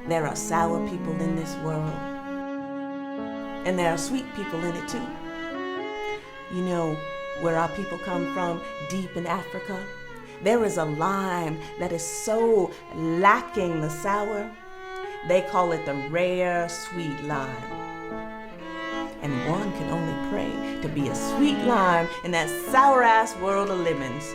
There are sour people in this world, and there are sweet people in it too. You know where our people come from, deep in Africa? There is a lime that is so lacking the sour, they call it the rare sweet lime. And one can only pray to be a sweet lime in that sour-ass world of lemons.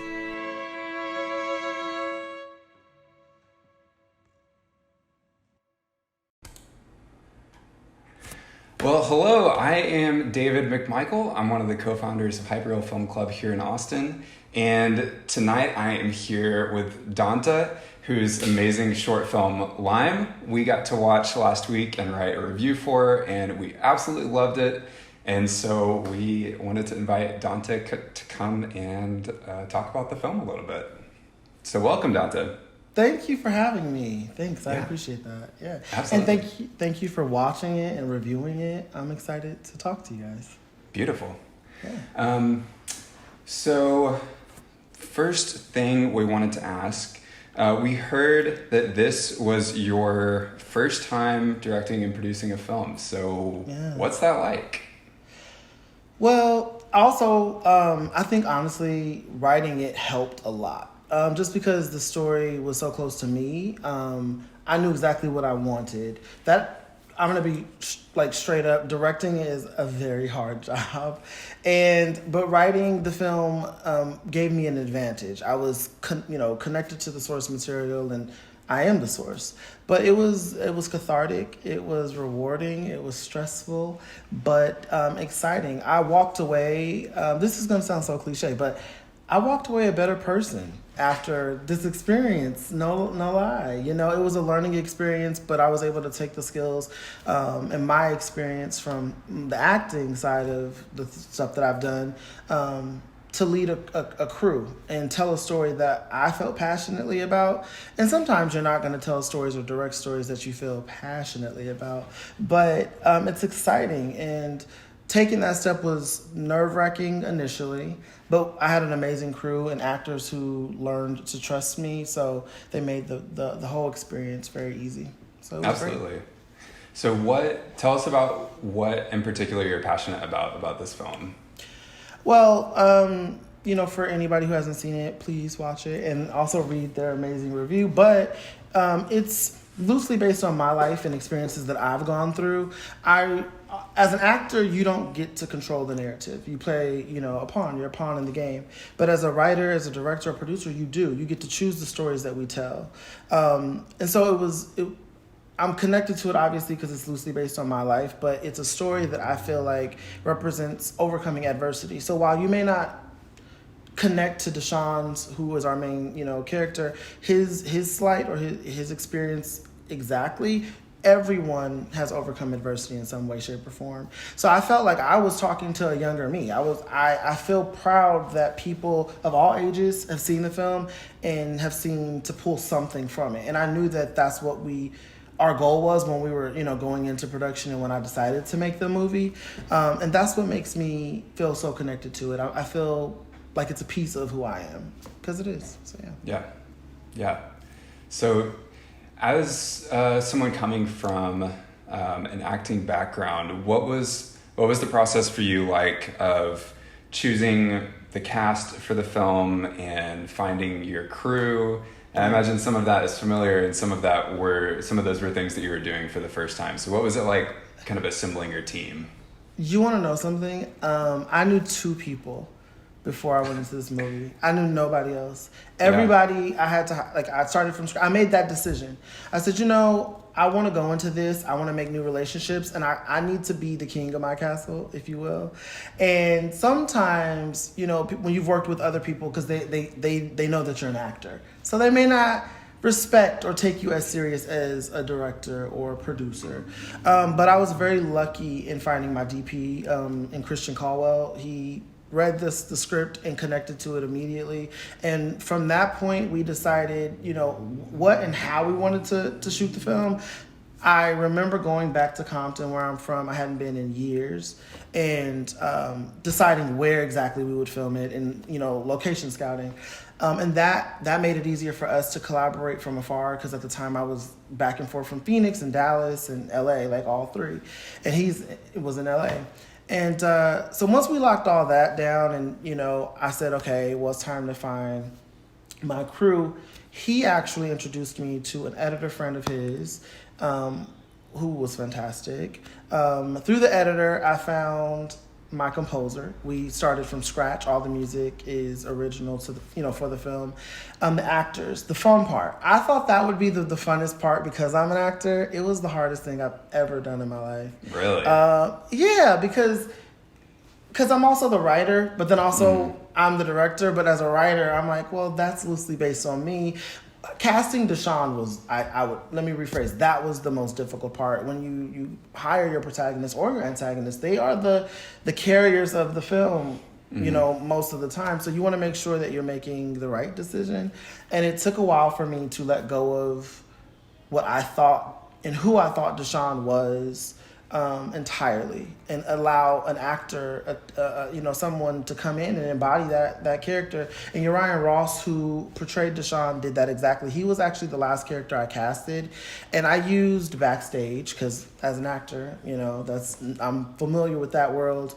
Well, hello, I am David McMichael. I'm one of the co-founders of Hyperreal Film Club here in Austin. And tonight I am here with Donta, whose amazing short film, LiME, we got to watch last week and write a review for, and we absolutely loved it. And so we wanted to invite Donta to come and talk about the film a little bit. So welcome, Donta. Thank you for having me. Thanks, Yeah. I appreciate that. Yeah, Absolutely. And thank you for watching it and reviewing it. I'm excited to talk to you guys. Beautiful. Yeah. So first thing we wanted to ask, we heard that this was your first time directing and producing a film. So What's that like? Well, also, I think honestly, writing it helped a lot. Just because the story was so close to me, I knew exactly what I wanted. That I'm gonna be straight up. Directing is a very hard job, but writing the film gave me an advantage. I was connected to the source material, and I am the source. But it was cathartic. It was rewarding. It was stressful, but exciting. I walked away. This is gonna sound so cliche, but I walked away a better person after this experience. No lie. You know, it was a learning experience, but I was able to take the skills and my experience from the acting side of the stuff that I've done to lead a crew and tell a story that I felt passionately about. And sometimes you're not going to tell stories or direct stories that you feel passionately about, but it's exciting. And taking that step was nerve-wracking initially, but I had an amazing crew and actors who learned to trust me, so they made the whole experience very easy. So it was Absolutely. great. So tell us about what in particular you're passionate about this film. Well, for anybody who hasn't seen it, please watch it and also read their amazing review. But it's loosely based on my life and experiences that I've gone through. As an actor, you don't get to control the narrative. You play, a pawn. You're a pawn in the game. But as a writer, as a director or producer, you do. You get to choose the stories that we tell. And so I'm connected to it, obviously, because it's loosely based on my life. But it's a story that I feel like represents overcoming adversity. So while you may not connect to Deshawn, who is our main, character, his slight or his experience exactly, everyone has overcome adversity in some way, shape, or form. So I felt like I was talking to a younger me. I feel proud that people of all ages have seen the film and have seen to pull something from it. And I knew that that's what our goal was when we were, going into production and when I decided to make the movie. And that's what makes me feel so connected to it. I feel like it's a piece of who I am, because it is. So Yeah. So as someone coming from an acting background, what was the process for you like of choosing the cast for the film and finding your crew? And I imagine some of that is familiar and some of those were things that you were doing for the first time. So what was it like kind of assembling your team? You want to know something? I knew 2 people before I went into this movie. I knew nobody else. Everybody, I had to, I started from scratch. I made that decision. I said, I want to go into this. I want to make new relationships, and I need to be the king of my castle, if you will. And sometimes, when you've worked with other people, because they know that you're an actor, so they may not respect or take you as serious as a director or a producer. But I was very lucky in finding my DP in Christian Caldwell. He read the script and connected to it immediately. And from that point, we decided, what and how we wanted to shoot the film. I remember going back to Compton, where I'm from. I hadn't been in years, and deciding where exactly we would film it, and location scouting, and that made it easier for us to collaborate from afar. Because at the time I was back and forth from Phoenix and Dallas and LA, like all three, and it was in LA. And so once we locked all that down, and I said, okay, well, it's time to find my crew. He actually introduced me to an editor friend of his, who was fantastic. Through the editor, I found my composer. We started from scratch. All the music is original to for the film. The actors, the fun part. I thought that would be the funnest part because I'm an actor. It was the hardest thing I've ever done in my life. Really? Yeah, because I'm also the writer, but then also I'm the director. But as a writer, I'm like, well, that's loosely based on me. Casting Deshawn was, let me rephrase, that was the most difficult part. When you hire your protagonist or your antagonist, they are the carriers of the film, most of the time. So you want to make sure that you're making the right decision. And it took a while for me to let go of what I thought and who I thought Deshawn was entirely, and allow an actor, someone to come in and embody that character. And Uriah Ross, who portrayed Deshawn, did that exactly. He was actually the last character I casted, and I used backstage because as an actor, I'm familiar with that world.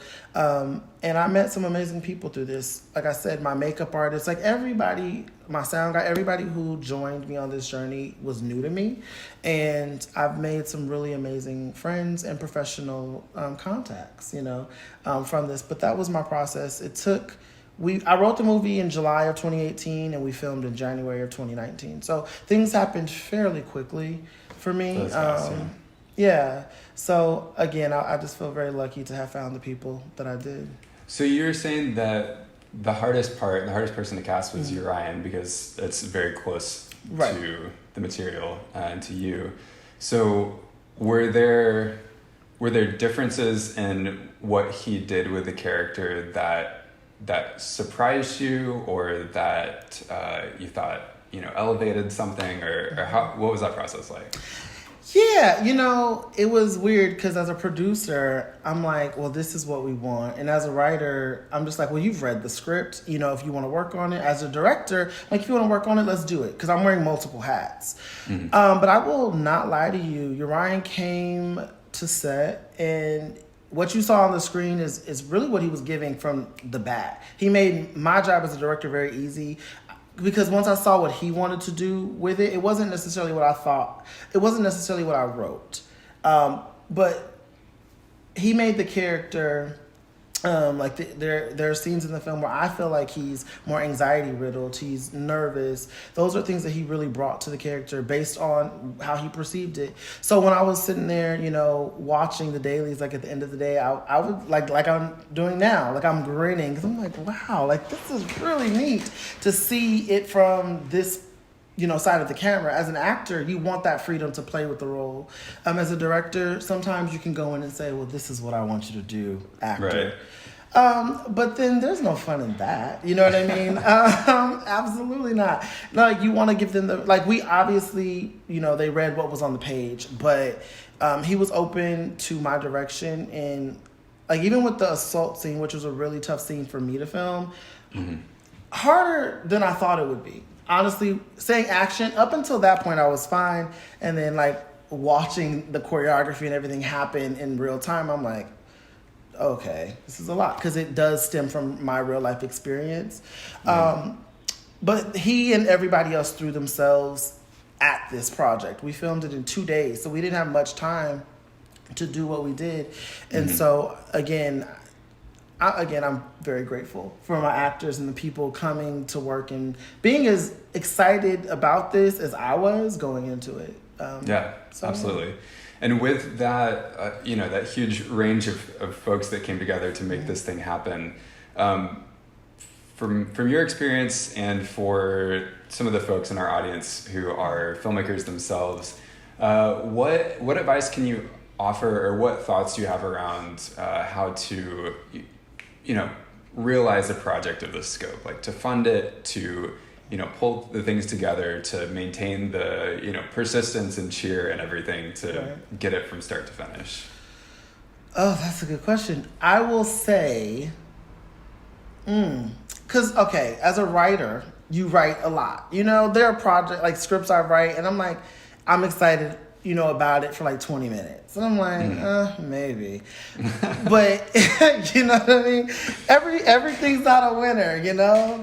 And I met some amazing people through this. Like I said, my makeup artist, like everybody, my sound guy, everybody who joined me on this journey was new to me. And I've made some really amazing friends and professional contacts, from this. But that was my process. I wrote the movie in July of 2018 and we filmed in January of 2019. So things happened fairly quickly for me. That's awesome. Yeah. So again, I just feel very lucky to have found the people that I did. So you're saying that the hardest person to cast was Uriah, because it's very close to the material and to you. So were there differences in what he did with the character that surprised you, or that you thought elevated something, or what was that process like? Yeah, it was weird because as a producer, I'm like, well, this is what we want. And as a writer, I'm just like, well, you've read the script, if you want to work on it. As a director, like, if you want to work on it, let's do it. Because I'm wearing multiple hats. Mm-hmm. But I will not lie to you. Uriah came to set, and what you saw on the screen is really what he was giving from the bat. He made my job as a director very easy. Because once I saw what he wanted to do with it, it wasn't necessarily what I thought. It wasn't necessarily what I wrote. But he made the character, there are scenes in the film where I feel like he's more anxiety riddled. He's nervous. Those are things that he really brought to the character based on how he perceived it. So when I was sitting there, watching the dailies, like at the end of the day, I would like I'm doing now, like I'm grinning because I'm like, wow, like this is really neat to see it from this side of the camera. As an actor, you want that freedom to play with the role. As a director, sometimes you can go in and say, well, this is what I want you to do, actor. Right. But then there's no fun in that. You know what I mean? Absolutely not. Like, you want to give them we obviously, they read what was on the page, but he was open to my direction. And like, even with the assault scene, which was a really tough scene for me to film, harder than I thought it would be. Honestly, saying action, up until that point, I was fine. And then, watching the choreography and everything happen in real time, I'm like, okay, this is a lot. Because it does stem from my real life experience. But he and everybody else threw themselves at this project. We filmed it in 2 days, so we didn't have much time to do what we did. And so, again, I'm very grateful for my actors and the people coming to work and being as excited about this as I was going into it. Absolutely. And with that, that huge range of folks that came together to make this thing happen, from your experience and for some of the folks in our audience who are filmmakers themselves, what advice can you offer, or what thoughts do you have around how to realize a project of this scope, like to fund it, to pull the things together to maintain the, persistence and cheer and everything to get it from start to finish? Oh, that's a good question. I will say, because, okay, as a writer, you write a lot. There are projects, like scripts I write, and I'm excited, about it for like 20 minutes. And I'm like, maybe. But, you know what I mean? Everything's not a winner,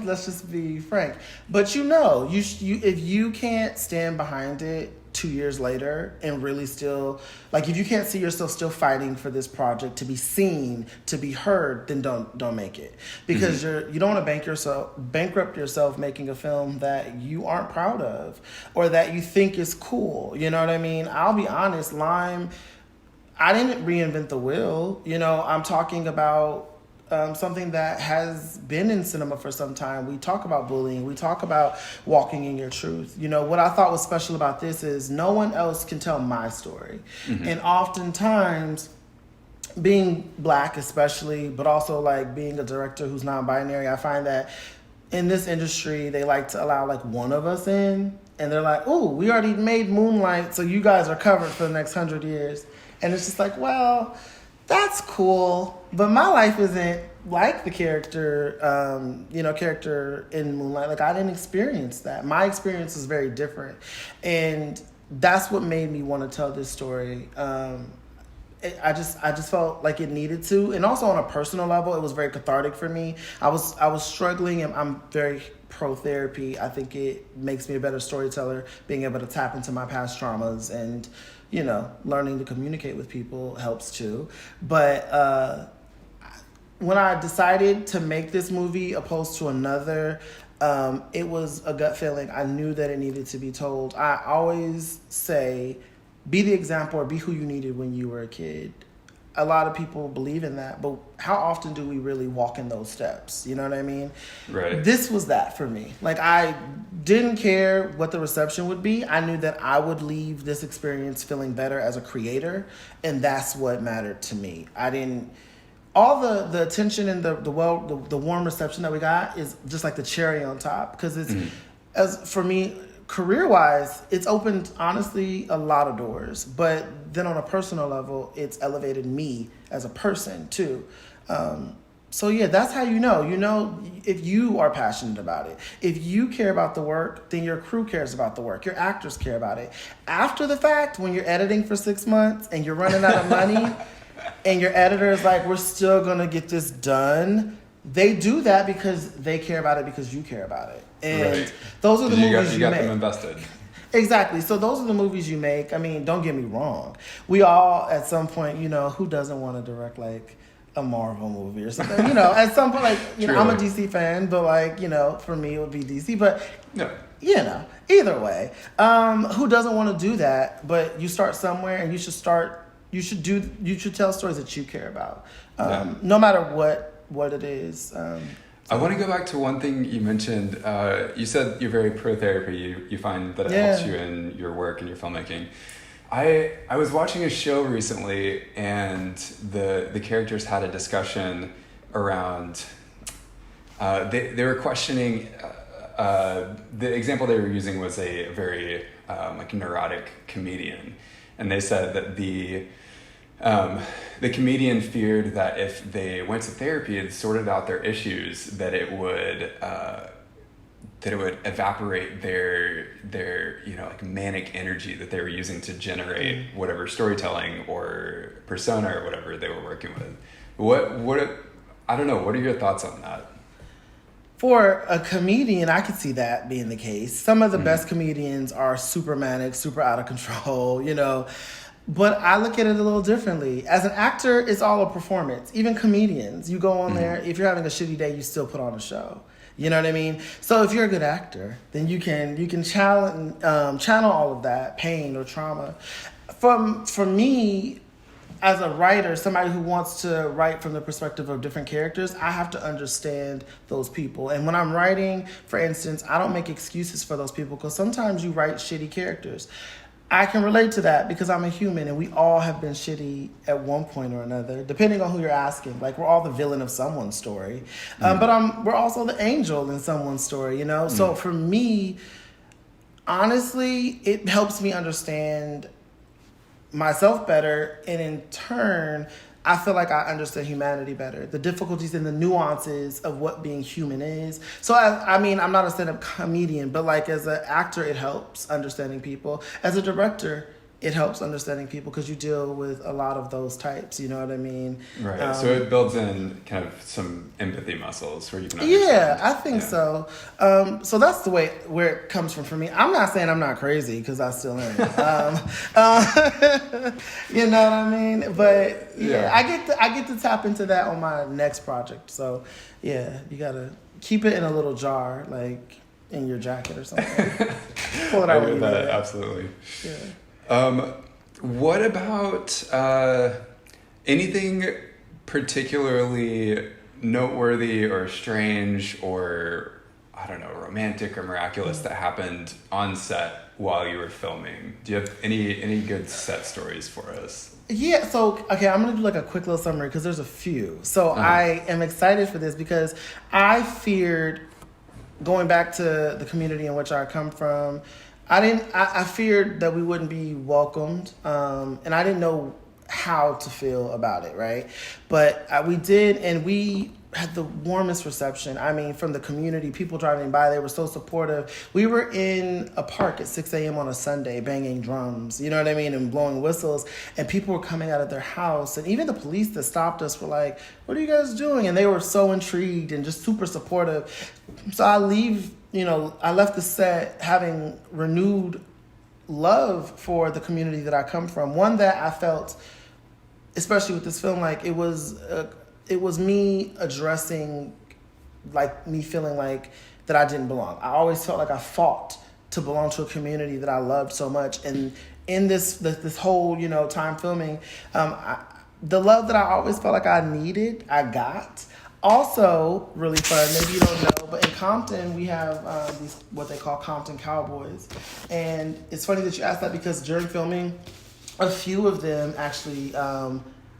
Let's just be frank. But you if you can't stand behind it 2 years later and really still, like, if you can't see yourself still fighting for this project to be seen, to be heard, then don't make it. Because you don't want to bankrupt yourself making a film that you aren't proud of or that you think is cool. You know what I mean? I'll be honest, LiME, I didn't reinvent the wheel. I'm talking about something that has been in cinema for some time. We talk about bullying. We talk about walking in your truth. What I thought was special about this is no one else can tell my story. And oftentimes, being Black especially, but also like being a director who's non-binary, I find that in this industry, they like to allow like one of us in. And they're like, "Ooh, we already made Moonlight, so you guys are covered for the next 100 years. And it's just like, well, that's cool, but my life isn't like the character in Moonlight. Like, I didn't experience that. My experience is very different. And that's what made me want to tell this story. I just felt like it needed to. And also on a personal level, it was very cathartic for me. I was struggling, and I'm very pro therapy. I think it makes me a better storyteller, being able to tap into my past traumas, and learning to communicate with people helps too. But when I decided to make this movie opposed to another, it was a gut feeling. I knew that it needed to be told. I always say, be the example or be who you needed when you were a kid. A lot of people believe in that, but how often do we really walk in those steps? You know what I mean? Right. This was that for me. Like, I didn't care what the reception would be. I knew that I would leave this experience feeling better as a creator, and that's what mattered to me. All the attention and the warm reception that we got is just like the cherry on top, because it's, as for me, career-wise, it's opened, honestly, a lot of doors. But then on a personal level, it's elevated me as a person, too. So, yeah, that's how you know. If you are passionate about it. If you care about the work, then your crew cares about the work. Your actors care about it. After the fact, when you're editing for 6 months and you're running out of money and your editor is like, we're still going to get this done, they do that because they care about it because you care about it. And those are the movies you make. You got them invested. Exactly. So those are the movies you make. I mean, don't get me wrong. We all, at some point, who doesn't want to direct like a Marvel movie or something? At some point, like, I'm a DC fan, but like, for me it would be DC. But either way, who doesn't want to do that? But you start somewhere, and you should tell stories that you care about, no matter what it is. I want to go back to one thing you mentioned. You said you're very pro therapy. You find that it helps you in your work and your filmmaking. I was watching a show recently, and the characters had a discussion around. They were questioning. The example they were using was a very neurotic comedian, and they said that the comedian feared that if they went to therapy and sorted out their issues, that it would evaporate their manic energy that they were using to generate whatever storytelling or persona or whatever they were working with. What I don't know. What are your thoughts on that? For a comedian, I could see that being the case. Some of the best comedians are super manic, super out of control, But I look at it a little differently. As an actor, it's all a performance. Even comedians, you go on there, if you're having a shitty day, you still put on a show. You know what I mean? So if you're a good actor, then you can channel all of that pain or trauma. For me, as a writer, somebody who wants to write from the perspective of different characters, I have to understand those people. And when I'm writing, for instance, I don't make excuses for those people, because sometimes you write shitty characters. I can relate to that because I'm a human and we all have been shitty at one point or another, depending on who you're asking. Like, we're all the villain of someone's story. But we're also the angel in someone's story, you know? So for me, honestly, it helps me understand myself better. And in turn, I feel like I understand humanity better, the difficulties and the nuances of what being human is. So, I mean, I'm not a stand-up comedian, but like as an actor, it helps understanding people. As a director, it helps understanding people because you deal with a lot of those types, you know what I mean? Right. So it builds in kind of some empathy muscles where you can understand. Yeah, I think so. So that's the way where it comes from for me. I'm not saying I'm not crazy because I still am. You know what I mean? But yeah, I get to tap into that on my next project. So yeah, you gotta keep it in a little jar, like in your jacket or something. Pull it out. I hear that, absolutely. Yeah. What about anything particularly noteworthy or strange or, I don't know, romantic or miraculous that happened on set while you were filming? Do you have any good set stories for us? Yeah, so, okay, I'm going to do like a quick little summary because there's a few. So I am excited for this because I feared, going back to the community in which I come from, I feared that we wouldn't be welcomed, and I didn't know how to feel about it, right? But we did, and we had the warmest reception. I mean, from the community, people driving by, they were so supportive. We were in a park at 6 a.m. on a Sunday banging drums, you know what I mean, and blowing whistles, and people were coming out of their house, and even the police that stopped us were like, what are you guys doing? And they were so intrigued and just super supportive. So I left the set having renewed love for the community that I come from. One that I felt, especially with this film, like it was me addressing, like me feeling like that I didn't belong. I always felt like I fought to belong to a community that I loved so much. And in this whole, time filming, the love that I always felt like I needed, I got. Also, really fun, maybe you don't know, but in Compton, we have these, what they call Compton Cowboys. And it's funny that you asked that because during filming, a few of them actually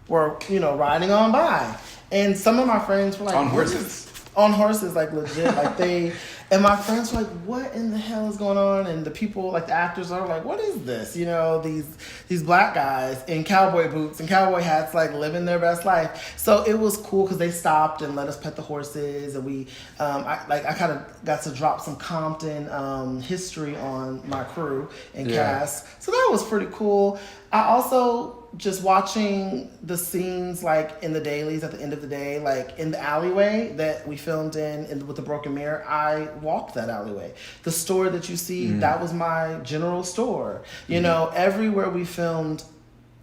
were, riding on by. And some of my friends were like... On horses? On horses, like legit. Like and my friends were like, what in the hell is going on? And the people, like the actors are like, what is this? These black guys in cowboy boots and cowboy hats, like living their best life. So it was cool because they stopped and let us pet the horses. And we, I kind of got to drop some Compton history on my crew and cast. So that was pretty cool. I also... just watching the scenes like in the dailies at the end of the day, like in the alleyway that we filmed in with the broken mirror, I walked that alleyway. The store that you see, that was my general store. Everywhere we filmed,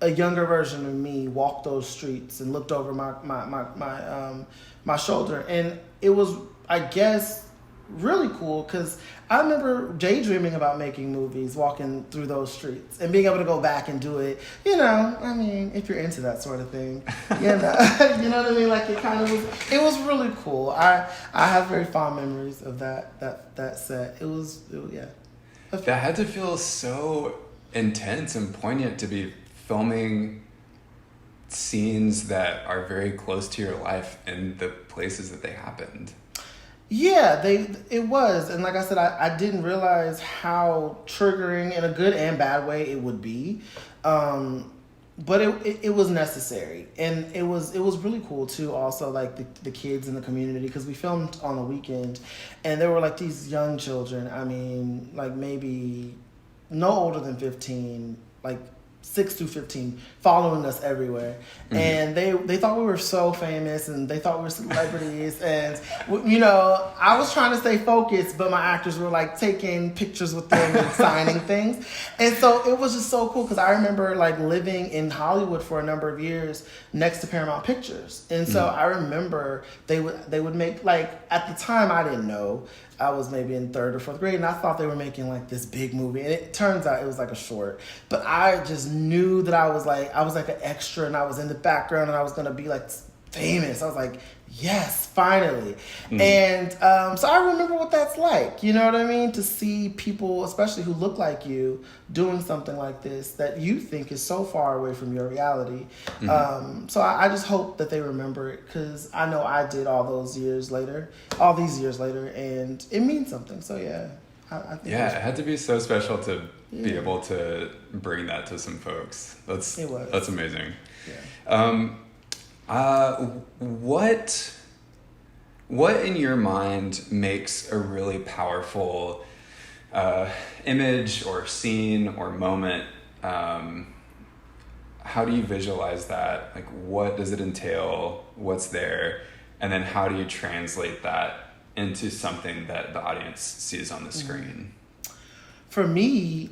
a younger version of me walked those streets and looked over my shoulder. And it was, I guess, really cool because I remember daydreaming about making movies, walking through those streets and being able to go back and do it. If you're into that sort of thing, you know what I mean? Like it was really cool. I have very fond memories of that set. It was yeah. That had to feel so intense and poignant to be filming scenes that are very close to your life and the places that they happened. Yeah, it was. And like I said, I didn't realize how triggering in a good and bad way it would be. But it was necessary. And it was really cool too, also like the kids in the community, because we filmed on the weekend and there were like these young children. I mean, like maybe no older than 15, like 6 to 15, following us everywhere. And they thought we were so famous and they thought we were celebrities. And, I was trying to stay focused, but my actors were like taking pictures with them and signing things. And so it was just so cool because I remember like living in Hollywood for a number of years next to Paramount Pictures. And so I remember they would make, like, at the time I didn't know. I was maybe in 3rd or 4th grade and I thought they were making like this big movie, and it turns out it was like a short. But I just knew that I was like an extra and I was in the background and I was gonna be like famous. I was like, yes, finally. And so I remember what that's like, you know what I mean? To see people, especially who look like you, doing something like this that you think is so far away from your reality. So I just hope that they remember it, because I know I did all these years later, and it means something. So yeah. I think it had to be so special to be able to bring that to some folks. That's amazing. Yeah. What in your mind makes a really powerful image or scene or moment? How do you visualize that? Like, what does it entail? What's there? And then how do you translate that into something that the audience sees on the screen? For me,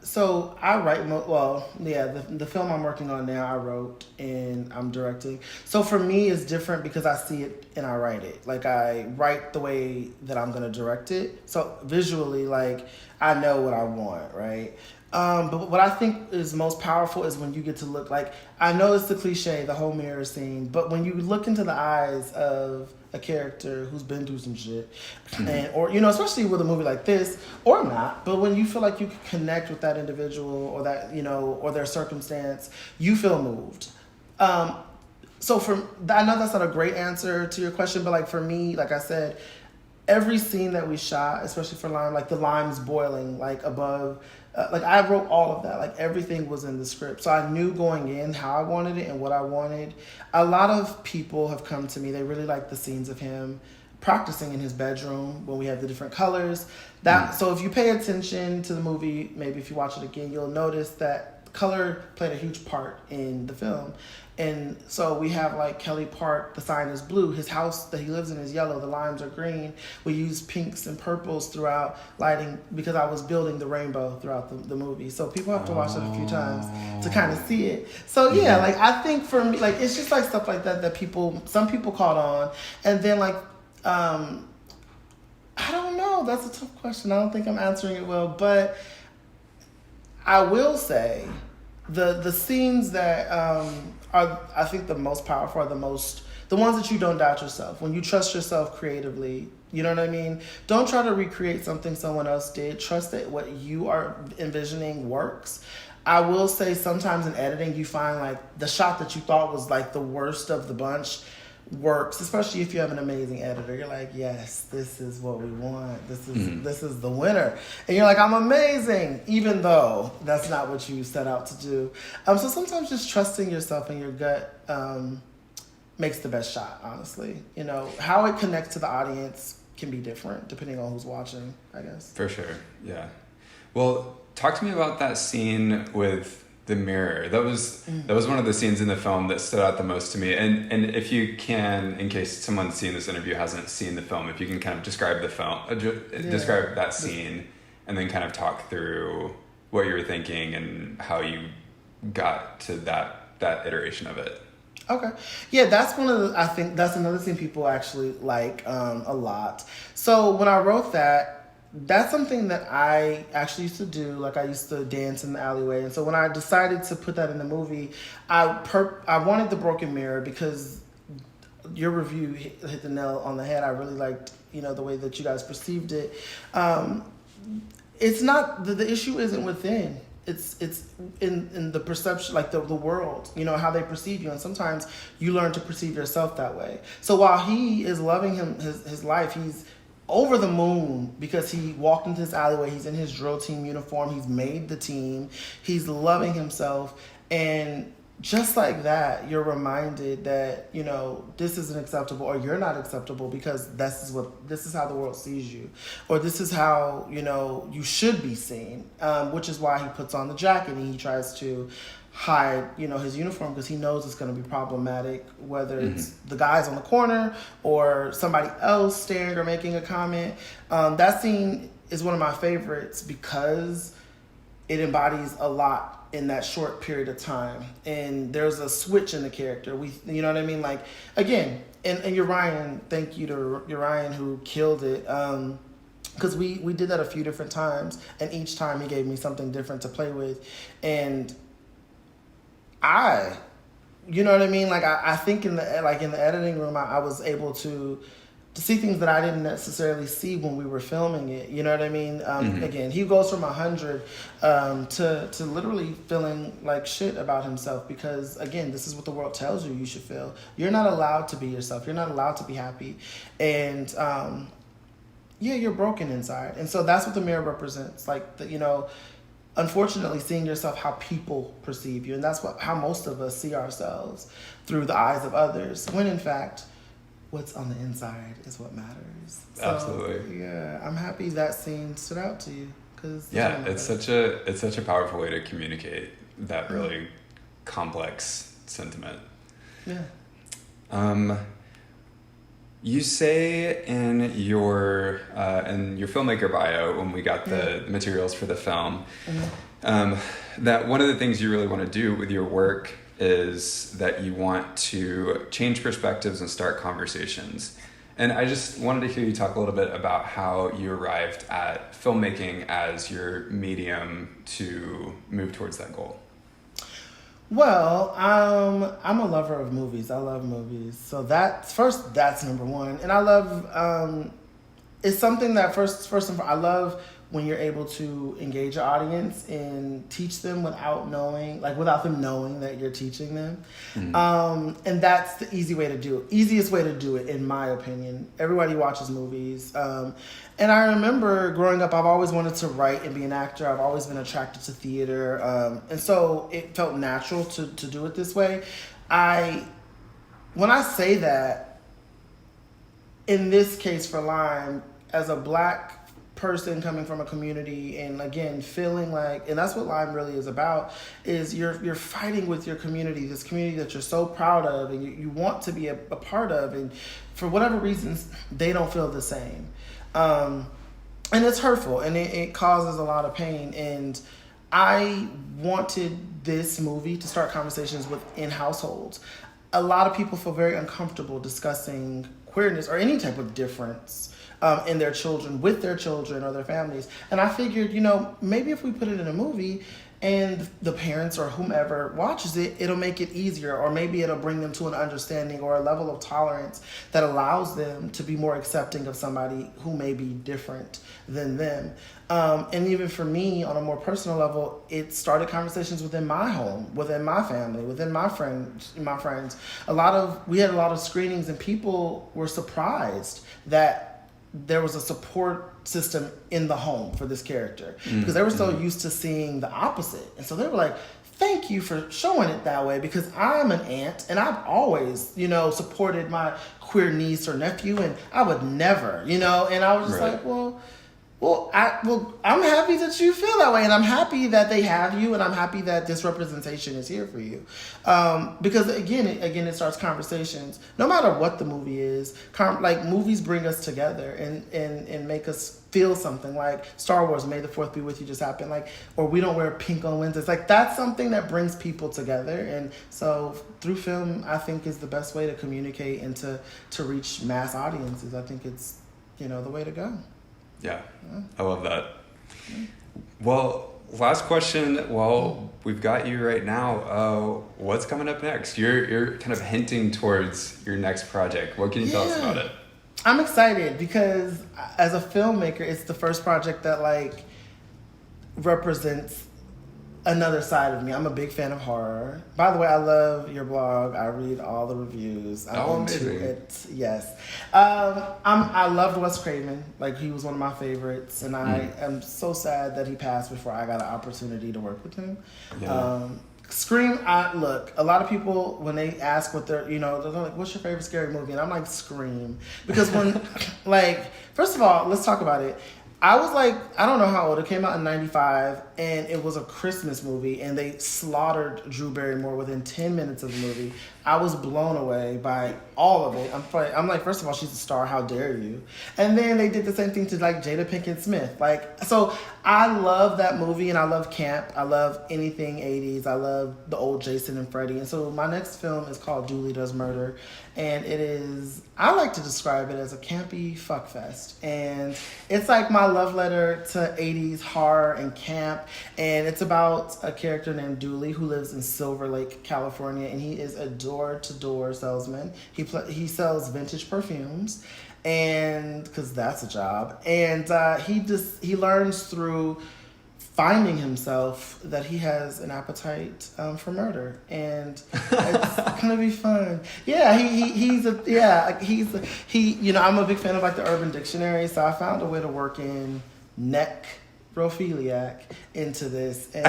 so I write, the film I'm working on now, I wrote and I'm directing. So for me, it's different because I see it and I write it. Like, I write the way that I'm going to direct it. So visually, like, I know what I want, right? But what I think is most powerful is when you get to look, like, I know it's the cliche, the whole mirror scene, but when you look into the eyes of a character who's been through some shit, and or especially with a movie like this, or not, but when you feel like you can connect with that individual or that or their circumstance, you feel moved. So I know that's not a great answer to your question, but like for me, like I said, every scene that we shot, especially for LiME, like the lime's boiling, like above. Like I wrote all of that, like everything was in the script. So I knew going in how I wanted it and what I wanted. A lot of people have come to me, they really like the scenes of him practicing in his bedroom when we have the different colors. So if you pay attention to the movie, maybe if you watch it again, you'll notice that color played a huge part in the film. And so we have like Kelly Park, the sign is blue. His house that he lives in is yellow. The limes are green. We use pinks and purples throughout lighting because I was building the rainbow throughout the movie. So people have to watch it a few times to kind of see it. So yeah, like I think for me, like it's just like stuff like that some people caught on. And then like, I don't know. That's a tough question. I don't think I'm answering it well, but I will say the scenes that are, I think, the most powerful are the ones that you don't doubt yourself. When you trust yourself creatively, you know what I mean? Don't try to recreate something someone else did. Trust that what you are envisioning works. I will say sometimes in editing, you find like the shot that you thought was like the worst of the bunch works, especially if you have an amazing editor. You're like, yes, this is what we want. This is the winner. And you're like, I'm amazing, even though that's not what you set out to do. So sometimes just trusting yourself and your gut makes the best shot, honestly. How it connects to the audience can be different depending on who's watching, I guess. For sure, yeah. Well, talk to me about that scene with the mirror. That was one of the scenes in the film that stood out the most to me. And if you can, in case someone seeing this interview hasn't seen the film, if you can kind of describe the film, describe that scene, and then kind of talk through what you were thinking and how you got to that iteration of it. Okay. Yeah, I think that's another thing people actually like a lot. So when I wrote that's something that I actually used to do. Like I used to dance in the alleyway. And so when I decided to put that in the movie, I wanted the broken mirror because your review hit the nail on the head. I really liked, the way that you guys perceived it. It's not, the issue isn't within. It's in the perception, like the world, how they perceive you. And sometimes you learn to perceive yourself that way. So while he is loving his life, he's over the moon because he walked into this alleyway. He's in his drill team uniform. He's made the team. He's loving himself. And just like that, you're reminded that, this isn't acceptable, or you're not acceptable because this is how the world sees you, or this is how, you should be seen, which is why he puts on the jacket and he tries to hide, his uniform because he knows it's going to be problematic, whether it's the guys on the corner or somebody else staring or making a comment. That scene is one of my favorites because it embodies a lot in that short period of time. And there's a switch in the character. You know what I mean? Like, again, and Urian, thank you to Urian who killed it. Because we did that a few different times, and each time he gave me something different to play with. And I you know what I mean? Like I think in the editing room, I was able to see things that I didn't necessarily see when we were filming it. You know what I mean? Again, he goes from 100 to literally feeling like shit about himself because, again, this is what the world tells you should feel. You're not allowed to be yourself. You're not allowed to be happy. And, you're broken inside. And so that's what the mirror represents. Like, unfortunately, seeing yourself how people perceive you. And that's how most of us see ourselves, through the eyes of others, when in fact, what's on the inside is what matters. So, absolutely. Yeah, I'm happy that scene stood out to you because it's such a powerful way to communicate that really complex sentiment. Yeah. You say in your filmmaker bio when we got the materials for the film, that one of the things you really want to do with your work is that you want to change perspectives and start conversations. And I just wanted to hear you talk a little bit about how you arrived at filmmaking as your medium to move towards that goal. Well, I'm a lover of movies. I love movies. So that's number one. And I love, it's something that first and foremost, I love when you're able to engage your audience and teach them without them knowing that you're teaching them. And that's the easiest way to do it, in my opinion. Everybody watches movies. And I remember growing up, I've always wanted to write and be an actor. I've always been attracted to theater. And so it felt natural to do it this way. When I say that, in this case for LiME, as a Black person coming from a community, and again feeling like, and that's what LiME really is about, is you're fighting with your community, this community that you're so proud of and you want to be a part of, and for whatever reasons they don't feel the same, and it's hurtful and it causes a lot of pain. And I wanted this movie to start conversations within households. A lot of people feel very uncomfortable discussing queerness or any type of difference in their children, with their children or their families. And I figured, maybe if we put it in a movie and the parents or whomever watches it, it'll make it easier, or maybe it'll bring them to an understanding or a level of tolerance that allows them to be more accepting of somebody who may be different than them. And even for me, on a more personal level, it started conversations within my home, within my family, within my friends. We had a lot of screenings, and people were surprised that there was a support system in the home for this character, because they were so used to seeing the opposite. And so they were like, thank you for showing it that way, because I'm an aunt and I've always, supported my queer niece or nephew, and I would never, and I was just like, I'm happy that you feel that way, and I'm happy that they have you, and I'm happy that this representation is here for you. Because again, it starts conversations. No matter what the movie is, movies bring us together and make us feel something. Like Star Wars, May the 4th be with you just happened. Or we don't wear pink on Wednesdays. That's something that brings people together. And so through film, I think is the best way to communicate and to reach mass audiences. I think it's, the way to go. Yeah, I love that. Well, last question. Well, we've got you right now. What's coming up next? You're kind of hinting towards your next project. What can you tell us about it? I'm excited because as a filmmaker, it's the first project that represents another side of me. I'm a big fan of horror. By the way, I love your blog. I read all the reviews. I'm into it. Yes. I loved Wes Craven. He was one of my favorites, and I am so sad that he passed before I got an opportunity to work with him. Yeah. Scream, look, a lot of people, when they ask what they're like, what's your favorite scary movie? And I'm like, Scream. Because when, first of all, let's talk about it. I was I don't know how old. It came out in 95, and it was a Christmas movie, and they slaughtered Drew Barrymore within 10 minutes of the movie. I was blown away by all of it. I'm like, first of all, she's a star. How dare you? And then they did the same thing to like Jada Pinkett Smith. Like, so I love that movie, and I love camp. I love anything 80s. I love the old Jason and Freddie. And so my next film is called Dooley Does Murder, and it is, I like to describe it as a campy fuckfest. And it's like my love letter to 80s horror and camp. And it's about a character named Dooley who lives in Silver Lake, California, and he is a door-to-door salesman. He sells vintage perfumes, and because that's a job. And he learns through finding himself that he has an appetite for murder, and it's gonna be fun. Yeah, he's you know, I'm a big fan of like the Urban Dictionary, so I found a way to work in necrophiliac into this, and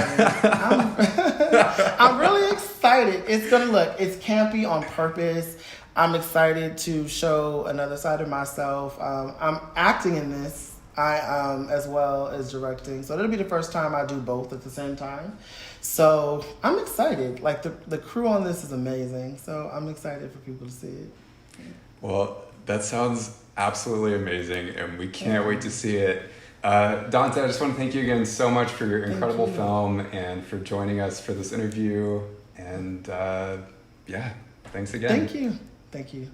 I'm really excited. It's campy on purpose. I'm excited to show another side of myself. I'm acting in this. As well as directing. So it'll be the first time I do both at the same time. So I'm excited. Like the crew on this is amazing. So I'm excited for people to see it. Well, that sounds absolutely amazing, and we can't wait to see it. Donta, I just want to thank you again so much for your incredible film and for joining us for this interview. And yeah, thanks again. Thank you.